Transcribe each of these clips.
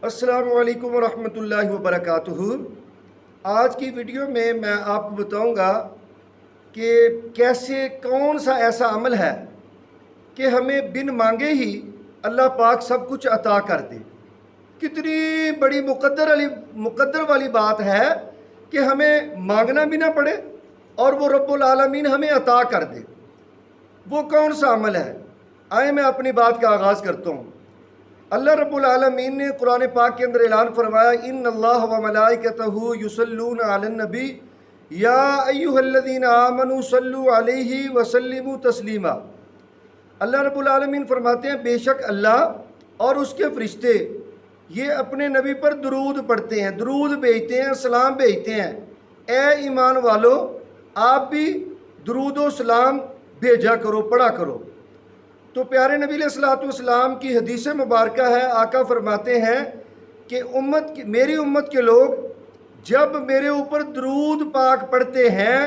السلام علیکم ورحمۃ اللہ وبرکاتہ۔ آج کی ویڈیو میں آپ کو بتاؤں گا کہ کیسے کون سا ایسا عمل ہے کہ ہمیں بن مانگے ہی اللہ پاک سب کچھ عطا کر دے۔ کتنی بڑی مقدر والی بات ہے کہ ہمیں مانگنا بھی نہ پڑے اور وہ رب العالمین ہمیں عطا کر دے۔ وہ کون سا عمل ہے؟ آئے میں اپنی بات کا آغاز کرتا ہوں۔ اللہ رب العالمین نے قرآن پاک کے اندر اعلان فرمایا، ان اللہ و ملائکتہ یصلون علی النبی یا ایھا الذین آمنوا صلوا علیہ وسلموا تسلیما۔ اللہ رب العالمین فرماتے ہیں بے شک اللہ اور اس کے فرشتے یہ اپنے نبی پر درود پڑھتے ہیں، درود بھیجتے ہیں، سلام بھیجتے ہیں۔ اے ایمان والو آپ بھی درود و سلام بھیجا کرو، پڑھا کرو۔ تو پیارے نبی علیہ الصلوۃ والسلام کی حدیث مبارکہ ہے، آقا فرماتے ہیں کہ میری امت کے لوگ جب میرے اوپر درود پاک پڑھتے ہیں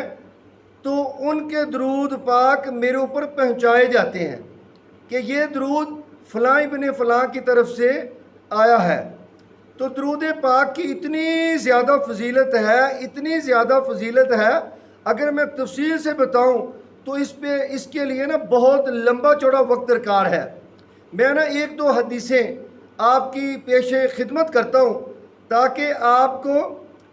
تو ان کے درود پاک میرے اوپر پہنچائے جاتے ہیں کہ یہ درود فلاں ابن فلاں کی طرف سے آیا ہے۔ تو درود پاک کی اتنی زیادہ فضیلت ہے، اگر میں تفصیل سے بتاؤں تو اس کے لیے بہت لمبا چوڑا وقت درکار ہے۔ میں ایک دو حدیثیں آپ کی پیش خدمت کرتا ہوں تاکہ آپ کو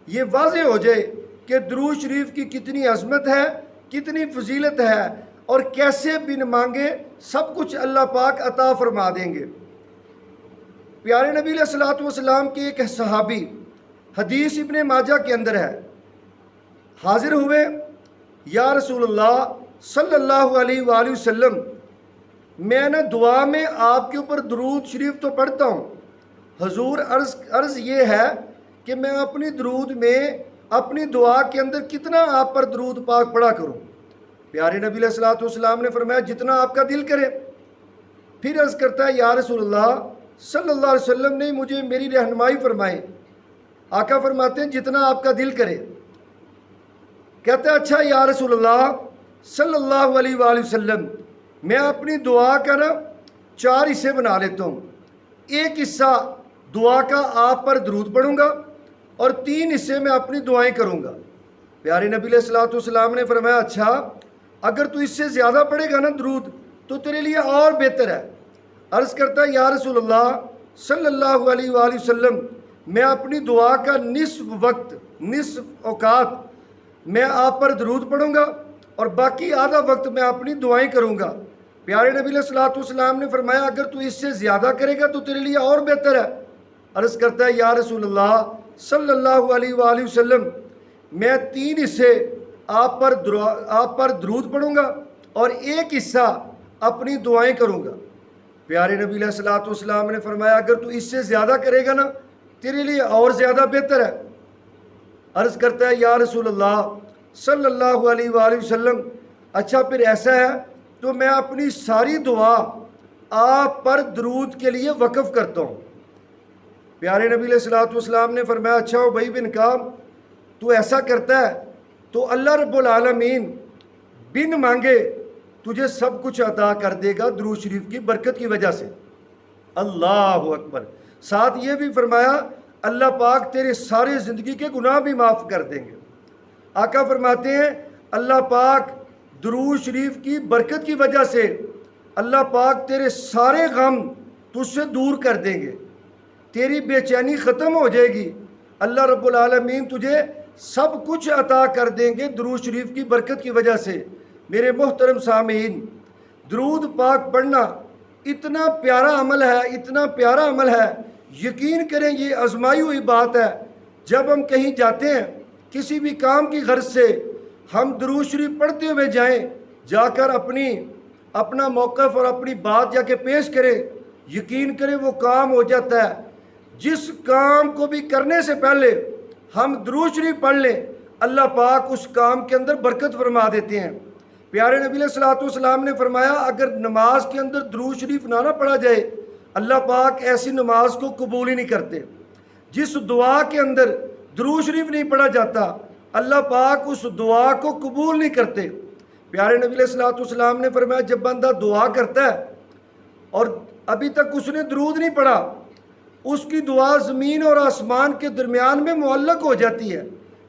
یہ واضح ہو جائے کہ درود شریف کی کتنی عظمت ہے، کتنی فضیلت ہے اور کیسے بن مانگے سب کچھ اللہ پاک عطا فرما دیں گے۔ پیارے نبی علیہ الصلوۃ والسلام کے ایک صحابی، حدیث ابن ماجہ کے اندر ہے، حاضر ہوئے، یا رسول اللہ صلی اللہ علیہ وآلہ وسلم میں دعا میں آپ کے اوپر درود شریف تو پڑھتا ہوں، حضور عرض یہ ہے کہ میں اپنی درود میں اپنی دعا کے اندر کتنا آپ پر درود پاک پڑھا کروں؟ پیارے نبی علیہ الصلوۃ والسلام نے فرمایا جتنا آپ کا دل کرے۔ پھر عرض کرتا ہے یا رسول اللہ صلی اللہ علیہ وسلم نے مجھے میری رہنمائی فرمائے۔ آقا فرماتے ہیں جتنا آپ کا دل کرے۔ کہتا ہے اچھا یا رسول اللہ صلی اللہ علیہ وآلہ وسلم میں اپنی دعا کا 4 حصے بنا لیتا ہوں۔ ایک حصہ دعا کا آپ پر درود پڑھوں گا اور 3 حصے میں اپنی دعائیں کروں گا۔ پیارے نبی علیہ الصلوۃ والسلام نے فرمایا اچھا اگر تو اس سے زیادہ پڑھے گا درود تو تیرے لیے اور بہتر ہے۔ عرض کرتا ہے یا رسول اللہ صلی اللہ علیہ وآلہ وسلم میں اپنی دعا کا نصف اوقات میں آپ پر درود پڑھوں گا اور باقی آدھا وقت میں اپنی دعائیں کروں گا۔ پیارے نبی علیہ الصلوۃ والسلام نے فرمایا اگر تو اس سے زیادہ کرے گا تو تیرے لیے اور بہتر ہے۔ عرض کرتا ہے یا رسول اللہ صلی اللہ علیہ وآلہ وسلم میں 3 حصے آپ پر درود پڑھوں گا اور 1 حصہ اپنی دعائیں کروں گا۔ پیارے نبی علیہ الصلوۃ والسلام نے فرمایا اگر تو اس سے زیادہ کرے گا تیرے لیے اور زیادہ بہتر ہے۔ عرض کرتا ہے یا رسول اللہ صلی اللہ علیہ وآلہ وسلم اچھا پھر ایسا ہے تو میں اپنی ساری دعا آپ پر درود کے لیے وقف کرتا ہوں۔ پیارے نبی علیہ الصلوۃ والسلام نے فرمایا اچھا ابی بن کعب تو ایسا کرتا ہے تو اللہ رب العالمین بن مانگے تجھے سب کچھ عطا کر دے گا درود شریف کی برکت کی وجہ سے۔ اللہ اکبر۔ ساتھ یہ بھی فرمایا اللہ پاک تیرے سارے زندگی کے گناہ بھی معاف کر دیں گے۔ آقا فرماتے ہیں اللہ پاک درود شریف کی برکت کی وجہ سے اللہ پاک تیرے سارے غم تجھ سے دور کر دیں گے، تیری بے چینی ختم ہو جائے گی۔ اللہ رب العالمین تجھے سب کچھ عطا کر دیں گے درود شریف کی برکت کی وجہ سے۔ میرے محترم سامعین، درود پاک پڑھنا اتنا پیارا عمل ہے، یقین کریں یہ آزمائی ہوئی بات ہے۔ جب ہم کہیں جاتے ہیں کسی بھی کام کی غرض سے ہم درود شریف پڑھتے ہوئے جائیں، جا کر اپنا موقف اور اپنی بات جا کے پیش کریں، یقین کریں وہ کام ہو جاتا ہے۔ جس کام کو بھی کرنے سے پہلے ہم درود شریف پڑھ لیں اللہ پاک اس کام کے اندر برکت فرما دیتے ہیں۔ پیارے نبی علیہ الصلوۃ والسلام نے فرمایا اگر نماز کے اندر درود شریف نہ پڑھا جائے اللہ پاک ایسی نماز کو قبول ہی نہیں کرتے۔ جس دعا کے اندر درود شریف نہیں پڑھا جاتا اللہ پاک اس دعا کو قبول نہیں کرتے۔ پیارے نبی علیہ الصلوۃ والسلام نے فرمایا جب بندہ دعا کرتا ہے اور ابھی تک اس نے درود نہیں پڑھا اس کی دعا زمین اور آسمان کے درمیان میں معلق ہو جاتی ہے۔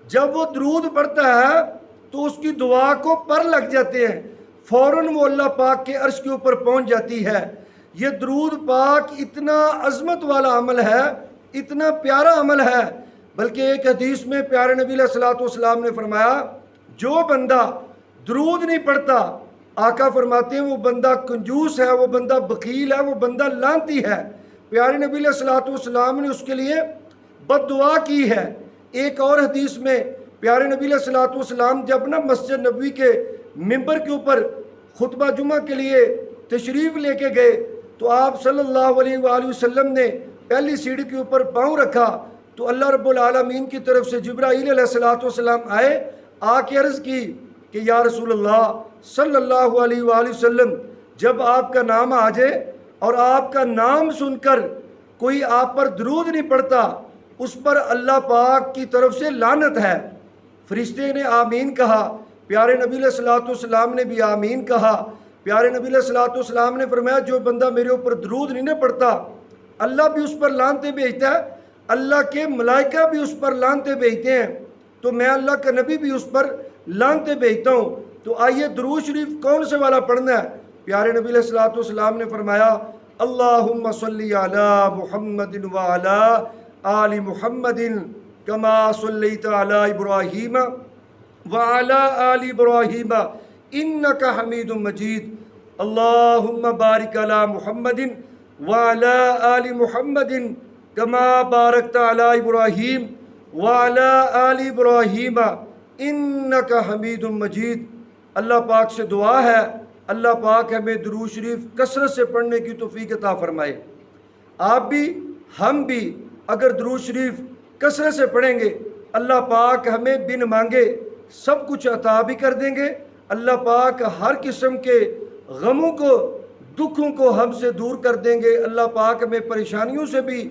جب وہ درود پڑھتا ہے تو اس کی دعا کو پر لگ جاتے ہیں، فوراً وہ اللہ پاک کے عرش کے اوپر پہنچ جاتی ہے۔ یہ درود پاک اتنا عظمت والا عمل ہے، اتنا پیارا عمل ہے، بلکہ ایک حدیث میں پیارے نبی علیہ الصلوۃ والسلام نے فرمایا جو بندہ درود نہیں پڑھتا، آقا فرماتے ہیں وہ بندہ کنجوس ہے، وہ بندہ بخیل ہے، وہ بندہ لعنتی ہے۔ پیارے نبی علیہ الصلوۃ والسلام نے اس کے لیے بد دعا کی ہے۔ ایک اور حدیث میں پیارے نبی علیہ الصلوۃ والسلام جب مسجد نبوی کے ممبر کے اوپر خطبہ جمعہ کے لیے تشریف لے کے گئے تو آپ صلی اللہ علیہ وآلہ وسلم نے پہلی سیڑھی کے اوپر پاؤں رکھا تو اللہ رب العالمین کی طرف سے جبرائیل علیہ الصلوۃ والسلام آئے، آ کے عرض کی کہ یا رسول اللہ صلی اللہ علیہ وآلہ وسلم، جب آپ کا نام آ جائے اور آپ کا نام سن کر کوئی آپ پر درود نہیں پڑتا، اس پر اللہ پاک کی طرف سے لعنت ہے۔ فرشتے نے آمین کہا، پیارے نبی علیہ الصلوۃ والسلام نے بھی آمین کہا۔ پیارے نبی علیہ الصلوۃ والسلام نے فرمایا جو بندہ میرے اوپر درود نہیں نہ پڑتا، اللہ بھی اس پر لعنتیں بھیجتا ہے، اللہ کے ملائکہ بھی اس پر لعنتیں بھیجتے ہیں، تو میں اللہ کا نبی بھی اس پر لعنتیں بھیجتا ہوں۔ تو آئیے درود شریف کون سے والا پڑھنا ہے؟ پیارے نبی علیہ الصلوۃ والسلام نے فرمایا اللہم صلی علی محمد وعلی آل محمد کما صلیت علی ابراہیم وعلی آل ابراہیم انک حمید مجید اللہم بارک علی محمد وعلی آل محمد کما بارکت علی ابراہیم وعلی آل ابراہیم انک حمید مجید۔ اللہ پاک سے دعا ہے اللہ پاک ہمیں درود شریف کثرت سے پڑھنے کی توفیق عطا فرمائے۔ آپ بھی ہم بھی اگر درود شریف کثرت سے پڑھیں گے اللہ پاک ہمیں بن مانگے سب کچھ عطا بھی کر دیں گے۔ اللہ پاک ہر قسم کے غموں کو دکھوں کو ہم سے دور کر دیں گے۔ اللہ پاک ہمیں پریشانیوں سے بھی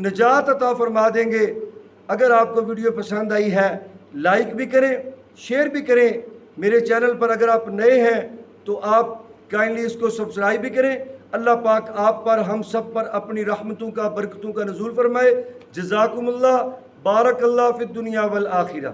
نجات عطا فرما دیں گے۔ اگر آپ کو ویڈیو پسند آئی ہے لائک بھی کریں، شیئر بھی کریں۔ میرے چینل پر اگر آپ نئے ہیں تو آپ کائنڈلی اس کو سبسکرائب بھی کریں۔ اللہ پاک آپ پر ہم سب پر اپنی رحمتوں کا برکتوں کا نزول فرمائے۔ جزاکم اللہ، بارک اللہ فی الدنیا والآخرہ۔